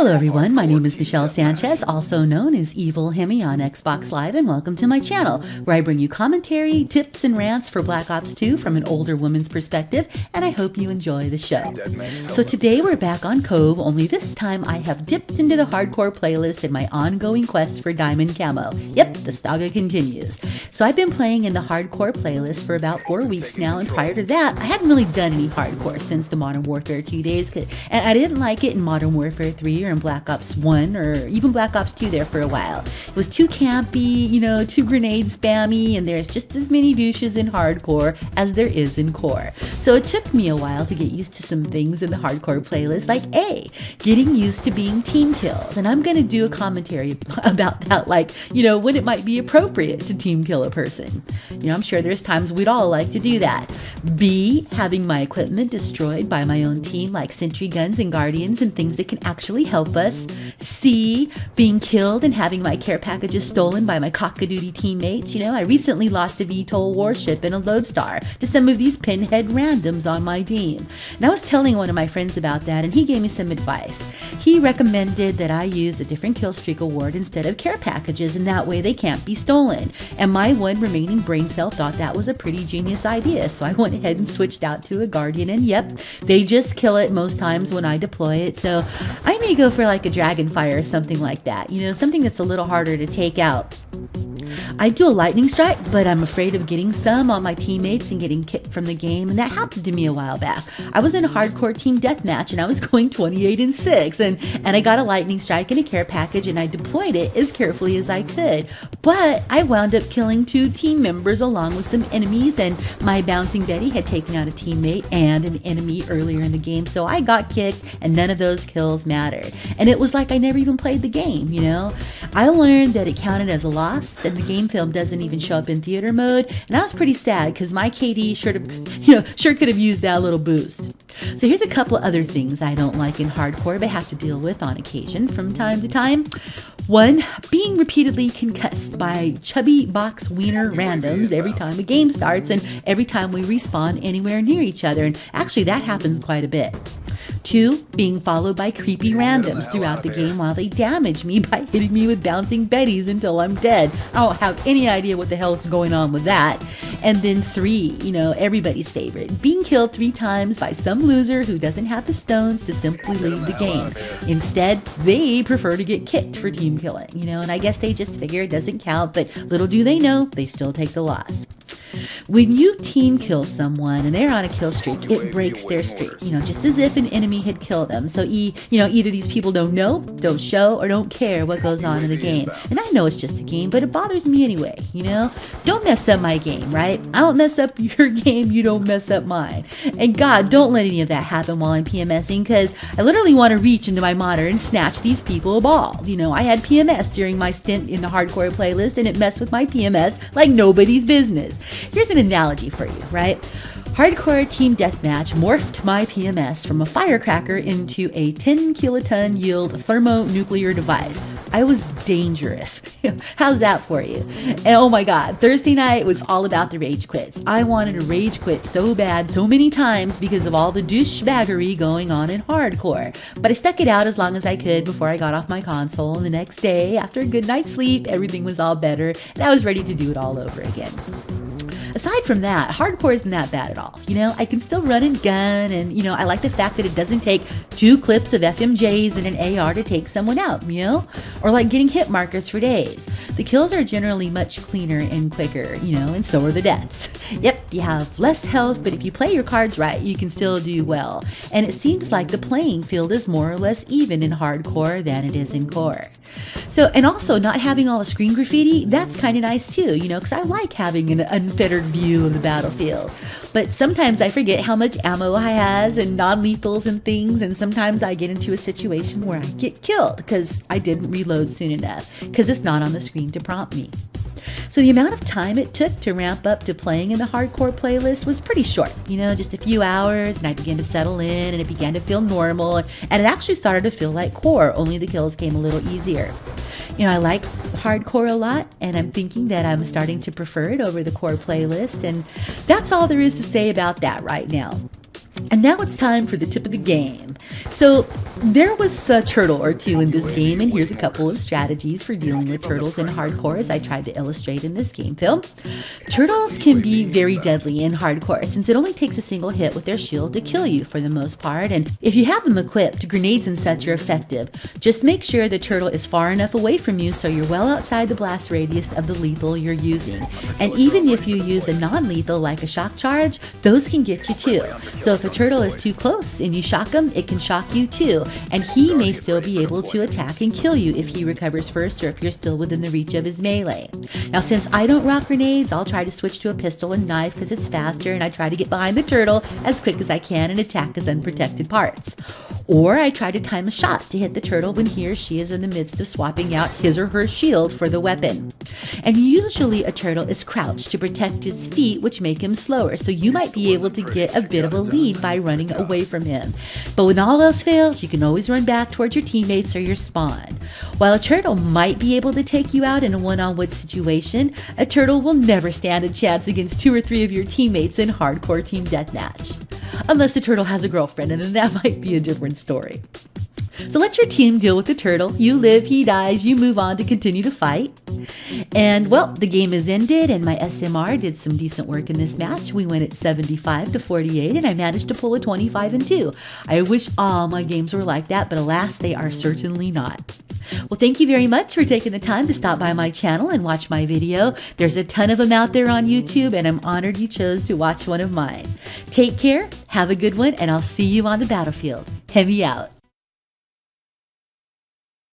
Hello everyone, my name is Michelle Sanchez, also known as EVILxHEMI on Xbox Live, and welcome to my channel, where I bring you commentary, tips, and rants for Black Ops 2 from an older woman's perspective, and I hope you enjoy the show. So today we're back on Cove, only this time I have dipped into the hardcore playlist in my ongoing quest for Diamond Camo. Yep, the saga continues. So I've been playing in the hardcore playlist for about 4 weeks now, and prior to that, I hadn't really done any hardcore since the Modern Warfare 2 days, and I didn't like it in Modern Warfare 3 or in Black Ops 1 or even Black Ops 2 there for a while. It was too campy, too grenade spammy, and there's just as many douches in hardcore as there is in core. So it took me a while to get used to some things in the hardcore playlist, like getting used to being team killed. And I'm going to do a commentary about that, when it might be appropriate to team kill a person. I'm sure there's times we'd all like to do that. B, having my equipment destroyed by my own team, like sentry guns and guardians and things that can actually help us. C, being killed and having my care packages stolen by my cock-a-doodle teammates. I recently lost a VTOL warship and a lodestar to some of these pinhead randoms on my team. And I was telling one of my friends about that, and he gave me some advice. He recommended that I use a different kill streak award instead of care packages, and that way they can't be stolen. And my one remaining brain cell thought that was a pretty genius idea, so I went ahead and switched out to a guardian, and yep, they just kill it most times when I deploy it. So I may go for like a dragonfire or something like that, something that's a little harder to take out. I do a lightning strike, but I'm afraid of getting some on my teammates and getting kicked from the game, and that happened to me a while back. I was in a hardcore team deathmatch and I was going 28-6, and I got a lightning strike and a care package, and I deployed it as carefully as I could. But I wound up killing 2 team members along with some enemies, and my bouncing Betty had taken out a teammate and an enemy earlier in the game, so I got kicked and none of those kills mattered. And it was like I never even played the game, I learned that it counted as a loss, that the game film doesn't even show up in theater mode, and I was pretty sad because my KD sure could have used that little boost. So here's a couple other things I don't like in hardcore but have to deal with on occasion from time to time. 1, being repeatedly concussed by chubby box wiener randoms every time a game starts and every time we respawn anywhere near each other, and actually that happens quite a bit. 2, being followed by creepy randoms throughout the game while they damage me by hitting me with bouncing betties until I'm dead. I don't have any idea what the hell is going on with that. And then 3, everybody's favorite, being killed 3 times by some loser who doesn't have the stones to simply leave the game. Instead, they prefer to get kicked for team killing, and I guess they just figure it doesn't count, but little do they know, they still take the loss. When you team kill someone and they're on a kill streak, it breaks their streak, just as if an enemy had killed them. So, either these people don't know, don't show, or don't care what goes on in the game. And I know it's just a game, but it bothers me anyway, Don't mess up my game, right? I don't mess up your game, you don't mess up mine. And God, don't let any of that happen while I'm PMSing, because I literally want to reach into my monitor and snatch these people a ball. I had PMS during my stint in the hardcore playlist, and it messed with my PMS like nobody's business. Here's an analogy for you, right? Hardcore team deathmatch morphed my PMS from a firecracker into a 10 kiloton yield thermonuclear device. I was dangerous. How's that for you? And oh my God, Thursday night was all about the rage quits. I wanted to rage quit so bad so many times because of all the douchebaggery going on in hardcore. But I stuck it out as long as I could before I got off my console, and the next day, after a good night's sleep, everything was all better, and I was ready to do it all over again. Aside from that, hardcore isn't that bad at all. I can still run and gun, and, I like the fact that it doesn't take 2 clips of FMJs and an AR to take someone out, or like getting hit markers for days. The kills are generally much cleaner and quicker, and so are the deaths. Yep, you have less health, but if you play your cards right, you can still do well. And it seems like the playing field is more or less even in hardcore than it is in core. So, and also not having all the screen graffiti, that's kind of nice too, because I like having an unfettered view of the battlefield. But sometimes I forget how much ammo I has and non-lethals and things, and sometimes I get into a situation where I get killed because I didn't reload soon enough, because it's not on the screen to prompt me. So the amount of time it took to ramp up to playing in the hardcore playlist was pretty short, just a few hours, and I began to settle in and it began to feel normal, and it actually started to feel like core, only the kills came a little easier. I like hardcore a lot, and I'm thinking that I'm starting to prefer it over the core playlist, and that's all there is to say about that right now. And now it's time for the tip of the game. So there was a turtle or two in this game, and here's a couple of strategies for dealing with turtles in hardcore as I tried to illustrate in this game film. Turtles can be very deadly in hardcore since it only takes a single hit with their shield to kill you for the most part, and if you have them equipped, grenades and such are effective. Just make sure the turtle is far enough away from you so you're well outside the blast radius of the lethal you're using. And even if you use a non-lethal like a shock charge, those can get you too. So if a turtle is too close and you shock him, it can shock you too, and he may still be able to attack and kill you if he recovers first or if you're still within the reach of his melee. Now since I don't rock grenades, I'll try to switch to a pistol and knife because it's faster, and I try to get behind the turtle as quick as I can and attack his unprotected parts. Or I try to time a shot to hit the turtle when he or she is in the midst of swapping out his or her shield for the weapon. And usually a turtle is crouched to protect his feet, which make him slower, so you might be able to get a bit of a lead by running away from him. But when all else fails, you can always run back towards your teammates or your spawn. While a turtle might be able to take you out in a one-on-one situation, a turtle will never stand a chance against 2 or 3 of your teammates in hardcore team deathmatch. Unless the turtle has a girlfriend, and then that might be a different story. So let your team deal with the turtle. You live, he dies, you move on to continue the fight. And well, the game is ended and my SMR did some decent work in this match. We went at 75-48 and I managed to pull a 25-2. I wish all my games were like that, but alas, they are certainly not. Well, thank you very much for taking the time to stop by my channel and watch my video. There's a ton of them out there on YouTube, and I'm honored you chose to watch one of mine. Take care, have a good one, and I'll see you on the battlefield. Hemi out.